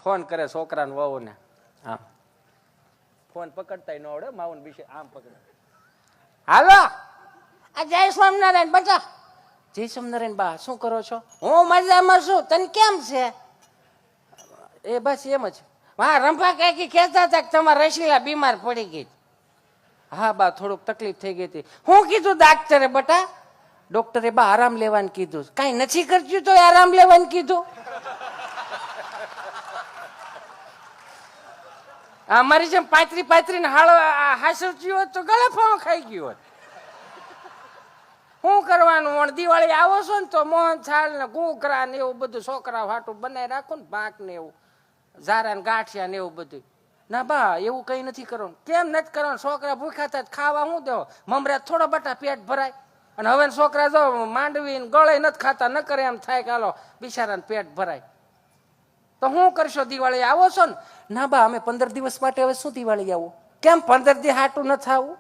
Phone કરે છોકરાને વહુ ને, આમ ફોન પકડતા ન આવડે, માઉન વિશે આમ પકડે. હાલો, આ જય સ્વામિનારાયણ બેટા. જય સ્વામિનારાયણ બા, શું કરો છો? હું મજામાં છું, તને કેમ છે? એ બસ એમ જ. હા, રંભા કાકી કહેતા હતા કે તમારા રસીલા બીમાર પડી ગઈ. હા બા, થોડુંક તકલીફ થઈ ગઈ હતી. હું કીધું ડાક્ટરે બેટા? ડોક્ટરે બા આરામ લેવાનું કીધું. કઈ નથી કરતું તો આરામ લેવાનું કીધું. અમારી જેમ પાતરી ને હાસવતી હોત તો ગળે ફાવ ખાઈ ગયું હોત. શું કરવાનું? દિવાળી આવો છો ને તો મોહન થાળ ને ઘૂઘરા ને એવું બધું છોકરા હાટું બનાવી રાખો ને, પાક ને એવું, ઝારા ને ગાંઠિયા ને એવું બધું. ના બા, એવું કઈ નથી કરવાનું. કેમ નથી કરવાનું? છોકરા ભૂખ્યા થાય ખાવા શું દેવો? મમરા થોડા બટા પેટ ભરાય. અને હવે છોકરા જો માંડવી ગળે નથી ખાતા, ન કરે એમ થાય કે હાલો બિચારાને પેટ ભરાય. તો શું કરશો? દિવાળી આવો છો ને? ના બા, અમે 15 દિવસ માટે હવે શું દિવાળી આવું? કેમ 15 દી હાટું નથી આવું?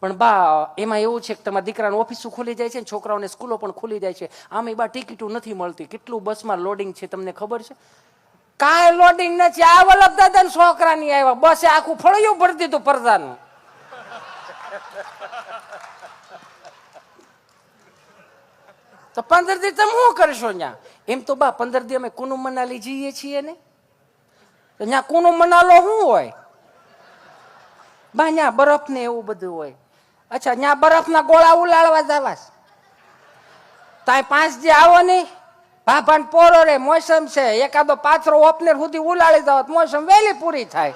પણ બા, એમાં એવું છે કે તમારા દીકરાની ઓફિસો ખુલી જાય છે ને છોકરાઓને સ્કૂલો પણ ખુલી જાય છે. આમે બા ટિકિટો નથી મળતી. કેટલું બસમાં લોડિંગ છે તમને ખબર છે? કાંઈ લોડિંગ નથી. આ વલ્લભ દાદા છોકરા ની આવ્યા, બસે આખું ફળિયું ભરી દીધું પરદાનું. તો 15 દી તમે શું કરશો ત્યાં? એમ તો બા 15 દી અમે કુનુ મનાલી જઈએ છીએ ને, તો ત્યાં કુનુ મનાલો શું હોય બા? ત્યાં બરફ ને એવું બધું હોય. અચ્છા, ત્યાં બરફના ગોળા ઉલાળવા જવા? તાય 5 દી આવો નહીં. ભાભાન પોરો રે મોસમ છે, એકાદો પાથરો ઓપનેર સુધી ઉલાળી જાવ મોસમ વહેલી પૂરી થાય.